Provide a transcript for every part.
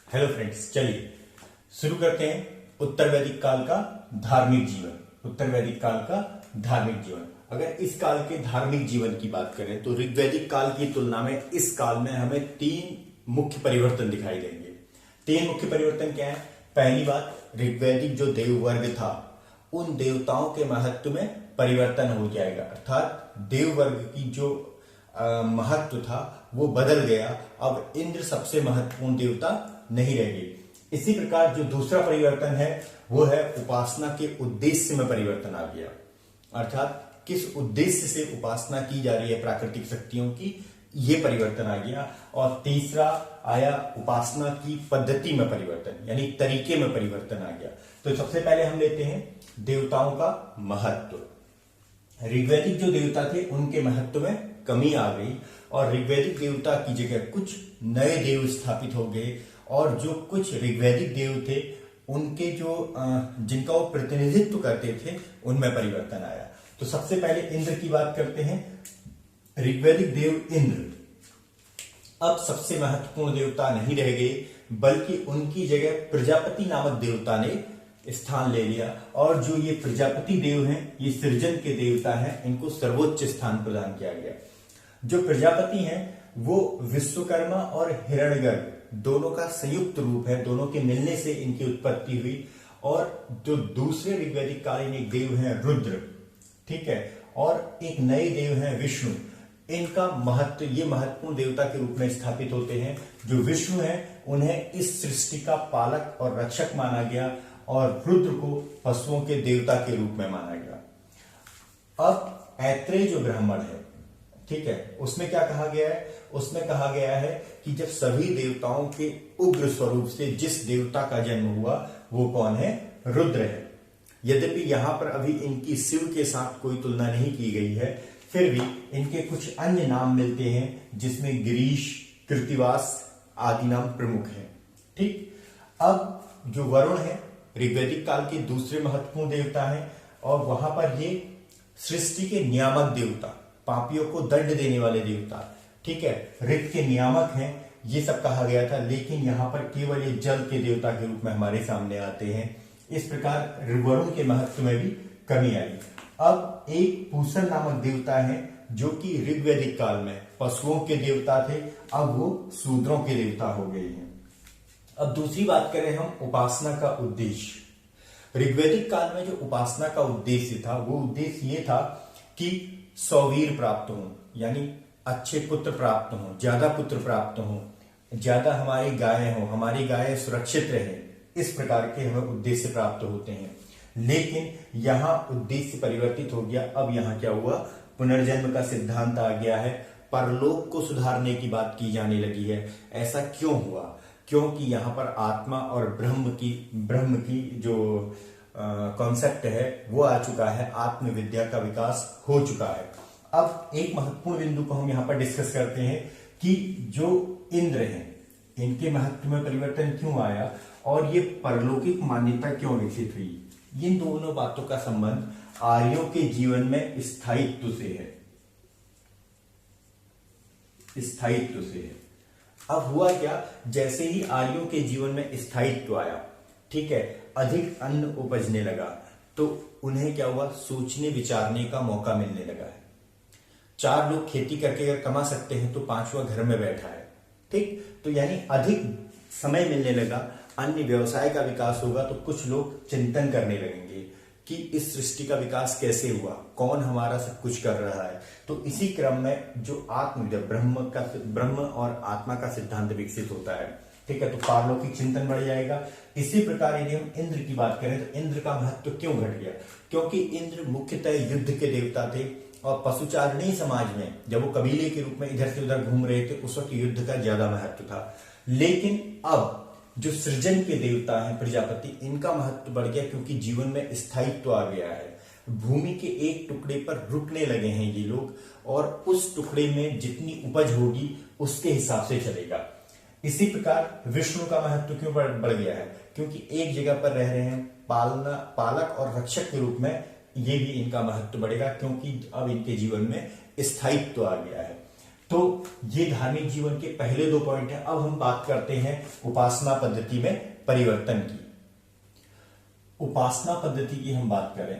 Hello friends, चलिए शुरू करते हैं उत्तर वैदिक काल का धार्मिक जीवन। उत्तर वैदिक काल का धार्मिक जीवन, अगर इस काल के धार्मिक जीवन की बात करें तो ऋग्वैदिक काल की तुलना में इस काल में हमें तीन मुख्य परिवर्तन दिखाई देंगे। तीन मुख्य परिवर्तन क्या है? पहली बात, ऋग्वैदिक जो देव वर्ग था उन देवताओं के महत्व में परिवर्तन हो जाएगा, अर्थात देव वर्ग की जो महत्व था वो बदल गया। अब इंद्र सबसे महत्वपूर्ण देवता नहीं रहेगी। इसी प्रकार जो दूसरा परिवर्तन है वो है उपासना के उद्देश्य में परिवर्तन आ गया, अर्थात किस उद्देश्य से उपासना की जा रही है प्राकृतिक शक्तियों की, ये परिवर्तन आ गया। और तीसरा आया उपासना की पद्धति में परिवर्तन, यानी तरीके में परिवर्तन आ गया। तो सबसे पहले हम लेते हैं देवताओं का महत्व। ऋग्वैदिक जो देवता थे उनके महत्व में कमी आ गई और ऋग्वैदिक देवता की जगह कुछ नए देव स्थापित हो गए, और जो कुछ ऋग्वैदिक देव थे उनके जो जिनका वो प्रतिनिधित्व करते थे उनमें परिवर्तन आया। तो सबसे पहले इंद्र की बात करते हैं। ऋग्वैदिक देव इंद्र अब सबसे महत्वपूर्ण देवता नहीं रह गए, बल्कि उनकी जगह प्रजापति नामक देवता ने स्थान ले लिया। और जो ये प्रजापति देव हैं ये सृजन के देवता हैं, इनको सर्वोच्च स्थान प्रदान किया गया। जो प्रजापति हैं वो विश्वकर्मा और हिरण्यगर्भ दोनों का संयुक्त रूप है, दोनों के मिलने से इनकी उत्पत्ति हुई। और जो दूसरे ऋग्वैदिक कालीन एक देव हैं रुद्र, ठीक है, और एक नए देव हैं विष्णु। इनका महत्व, ये महत्वपूर्ण देवता के रूप में स्थापित होते हैं। जो विष्णु हैं उन्हें इस सृष्टि का पालक और रक्षक माना गया, और रुद्र को पशुओं के देवता के रूप में माना गया। अब ऐत्रेय जो ब्राह्मण है, ठीक है, उसमें क्या कहा गया है? उसमें कहा गया है कि जब सभी देवताओं के उग्र स्वरूप से जिस देवता का जन्म हुआ वो कौन है? रुद्र है। यद्यपि यहां पर अभी इनकी शिव के साथ कोई तुलना नहीं की गई है, फिर भी इनके कुछ अन्य नाम मिलते हैं जिसमें गिरीश, कृतिवास आदि नाम प्रमुख हैं। ठीक, अब जो वरुण है ऋग्वैदिक काल के दूसरे महत्वपूर्ण देवता हैं, और वहां पर ये सृष्टि के नियामक देवता, पापियों को दंड देने वाले देवता, ठीक है, ऋत के नियामक हैं, ये सब कहा गया था। लेकिन यहां पर केवल ये जल के देवता के रूप में हमारे सामने आते हैं। इस प्रकार वरुण के महत्व में भी कमी आई। अब एक पूषण नामक देवता है जो कि ऋग्वैदिक काल में पशुओं के देवता थे, अब वो शूद्रों के देवता हो गए हैं। अब दूसरी बात करें हम उपासना का उद्देश्य। ऋग्वैदिक काल में जो उपासना का उद्देश्य था वो उद्देश्य ये था कि सौवीर प्राप्त हो, यानी अच्छे पुत्र प्राप्त हो, ज्यादा पुत्र प्राप्त हो, ज्यादा हमारी गायें हो, हमारी गायें सुरक्षित रहे, इस प्रकार के हमें उद्देश्य प्राप्त होते हैं। लेकिन यहां उद्देश्य परिवर्तित हो गया। अब यहां क्या हुआ? पुनर्जन्म का सिद्धांत आ गया है, परलोक को सुधारने की बात की जाने लगी है। ऐसा क्यों हुआ? क्योंकि यहां पर आत्मा और ब्रह्म की जो कॉन्सेप्ट है वो आ चुका है, आत्मविद्या का विकास हो चुका है। अब एक महत्वपूर्ण बिंदु को हम यहां पर डिस्कस करते हैं कि जो इंद्र हैं इनके महत्व में परिवर्तन क्यों आया और ये परलौकिक मान्यता क्यों विकसित हुई। इन दोनों बातों का संबंध आर्यों के जीवन में स्थायित्व से है, स्थायित्व से है। अब हुआ क्या? जैसे ही आर्यों के जीवन में स्थायित्व आया, ठीक है, अधिक अन्न उपजने लगा, तो उन्हें क्या हुआ? सोचने विचारने का मौका मिलने लगा है। 4 लोग खेती करके अगर कमा सकते हैं तो 5वां घर में बैठा है, ठीक, तो यानी अधिक समय मिलने लगा, अन्य व्यवसाय का विकास होगा, तो कुछ लोग चिंतन करने लगेंगे कि इस सृष्टि का विकास कैसे हुआ, कौन हमारा सब कुछ कर रहा है। तो इसी क्रम में जो आत्मविद्या, ब्रह्म और आत्मा का सिद्धांत विकसित होता है, ठीक है, तो पारलौकिक चिंतन बढ़ जाएगा। इसी प्रकार यदि हम इंद्र की बात करें तो इंद्र का महत्व क्यों घट गया? क्योंकि इंद्र मुख्यतः युद्ध के देवता थे, और पशुचारणी समाज में जब वो कबीले के रूप में इधर से उधर घूम रहे थे उस वक्त युद्ध का ज्यादा महत्व था। लेकिन अब जो सृजन के देवता हैं प्रजापति, इनका महत्व बढ़ गया क्योंकि जीवन में स्थायित्व आ गया है। भूमि के एक टुकड़े पर रुकने लगे हैं ये लोग, और उस टुकड़े में जितनी उपज होगी उसके हिसाब से चलेगा। इसी प्रकार विष्णु का महत्व क्यों बढ़ गया है? क्योंकि एक जगह पर रह रहे हैं, पालक और रक्षक के रूप में ये भी इनका महत्व बढ़ेगा, क्योंकि अब इनके जीवन में स्थायित्व आ गया है। तो ये धार्मिक जीवन के पहले 2 पॉइंट है। अब हम बात करते हैं उपासना पद्धति में परिवर्तन की। उपासना पद्धति की हम बात करें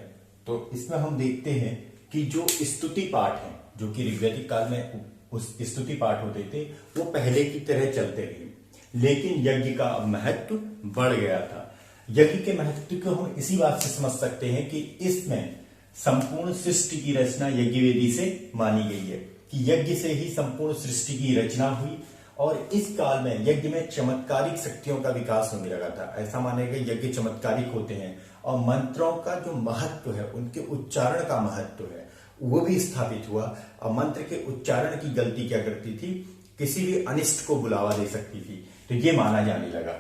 तो इसमें हम देखते हैं कि जो स्तुति पाठ है, जो कि ऋग्वैदिक काल में उस स्तुति पाठ होते थे, वो पहले की तरह चलते रहे, लेकिन यज्ञ का महत्व बढ़ गया था। यज्ञ के महत्व को हम इसी बात से समझ सकते हैं कि इसमें संपूर्ण सृष्टि की रचना यज्ञ वेदी से मानी गई है, कि यज्ञ से ही संपूर्ण सृष्टि की रचना हुई। और इस काल में यज्ञ में चमत्कारिक शक्तियों का विकास होने लगा था। ऐसा माना गया यज्ञ चमत्कारिक होते हैं, और मंत्रों का जो महत्व है, उनके उच्चारण का महत्व है, वो भी स्थापित हुआ। और मंत्र के उच्चारण की गलती क्या करती थी, किसी भी अनिष्ट को बुलावा दे सकती थी, तो ये माना जाने लगा।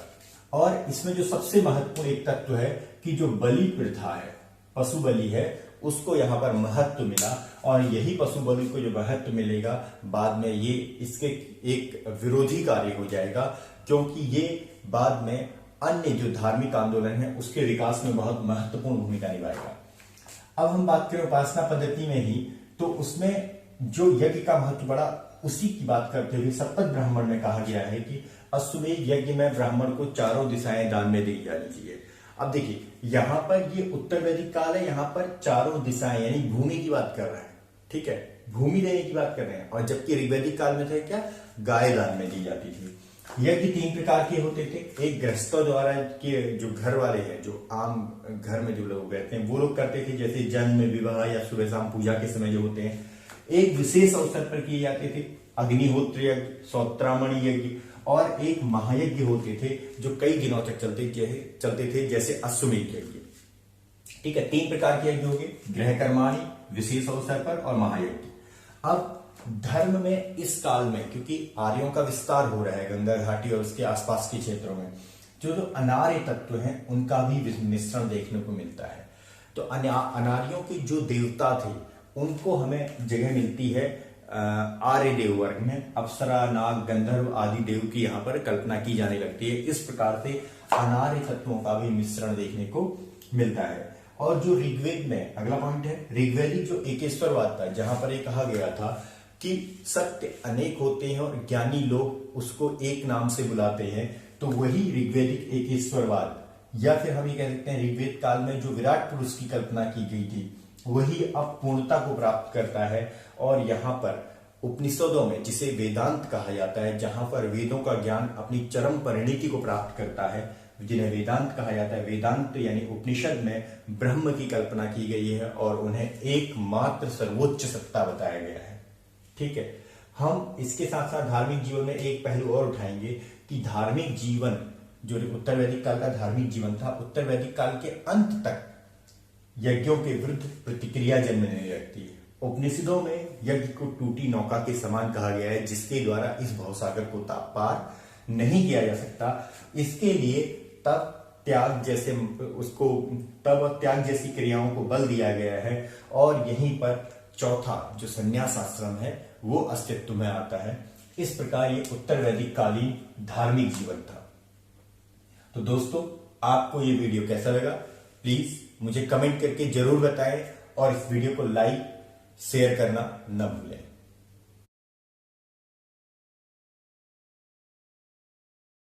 और इसमें जो सबसे महत्वपूर्ण एक तत्व है कि जो बलि प्रथा है, पशु बलि है, उसको यहाँ पर महत्व मिला। और यही पशु बलि को जो महत्व मिलेगा, बाद में ये इसके एक विरोधी कार्य हो जाएगा, क्योंकि ये बाद में अन्य जो धार्मिक आंदोलन है उसके विकास में बहुत महत्वपूर्ण भूमिका निभाएगा। अब हम बात करें उपासना पद्धति में ही, तो उसमें जो यज्ञ का महत्व बढ़ा, उसी की बात करते हुए शपथ ब्राह्मण में कहा गया है कि अश्वमेध यज्ञ में ब्राह्मण को 4 दिशाएं दान में दी जानी चाहिए। अब देखिए, यहां पर ये उत्तर वैदिक काल है, यहां पर 4 दिशाएं यानी भूमि की बात कर रहा है, ठीक है, भूमि देने की बात कर रहे हैं। और जबकि ऋग्वैदिक काल में थे क्या, गाय दान में दी जाती थी। यज्ञ 3 प्रकार के होते थे। एक गृहस्थों द्वारा के जो घर वाले हैं, जो आम घर में जो लोग रहते हैं, वो लोग करते थे, जैसे जन्म, विवाह या सुबह शाम पूजा के समय जो होते हैं। एक विशेष अवसर पर किए जाते थे, अग्निहोत्र यज्ञ, सौत्रामणि यज्ञ, और एक महायज्ञ होते थे जो कई दिनों तक चलते थे, जैसे अश्वमेध यज्ञ। ठीक है, 3 प्रकार के यज्ञ हो गए, गृह कर्माणि, विशेष अवसर पर, और महायज्ञ। अब धर्म में इस काल में, क्योंकि आर्यों का विस्तार हो रहा है गंगा घाटी और उसके आसपास के क्षेत्रों में, जो आर्य तत्व हैं उनका भी मिश्रण देखने को मिलता है। तो अनार्यों के जो देवता थे उनको हमें जगह मिलती है आर्य देव वर्ग में। अप्सरा, नाग, गंधर्व आदि देव की यहाँ पर कल्पना की जाने लगती है। इस प्रकार से अनार्य तत्वों का भी मिश्रण देखने को मिलता है। और जो ऋग्वेद में अगला पॉइंट है, ऋग्वैदिक जो एकेश्वरवाद था, जहां पर ये कहा गया था कि सत्य अनेक होते हैं और ज्ञानी लोग उसको एक नाम से बुलाते हैं, तो वही ऋग्वैदिक एकेश्वरवाद, या फिर हम ये कह सकते हैं ऋग्वेद काल में जो विराट पुरुष की कल्पना की गई थी, वही अब पूर्णता को प्राप्त करता है। और यहाँ पर उपनिषदों में, जिसे वेदांत कहा जाता है, जहां पर वेदों का ज्ञान अपनी चरम परिणति को प्राप्त करता है, जिन्हें वेदांत कहा जाता है। वेदांत यानी उपनिषद में ब्रह्म की कल्पना की गई है और उन्हें एकमात्र सर्वोच्च सत्ता बताया गया है। ठीक है, हम इसके साथ साथ धार्मिक जीवन में एक पहलू और उठाएंगे कि धार्मिक जीवन, जो उत्तर वैदिक काल का धार्मिक जीवन था, उत्तर वैदिक काल के अंत तक यज्ञों के विरुद्ध प्रतिक्रिया जन्मने लगती है। उपनिषदों में यज्ञ को टूटी नौका के समान कहा गया है, जिसके द्वारा इस भवसागर को पार नहीं किया जा सकता। इसके लिए तब त्याग जैसी क्रियाओं को बल दिया गया है। और यहीं पर चौथा जो संन्यास आश्रम है वो अस्तित्व में आता है। इस प्रकार ये उत्तर वैदिक कालीन धार्मिक जीवन था। तो दोस्तों, आपको ये वीडियो कैसा लगा, प्लीज मुझे कमेंट करके जरूर बताएं, और इस वीडियो को लाइक शेयर करना न भूलें।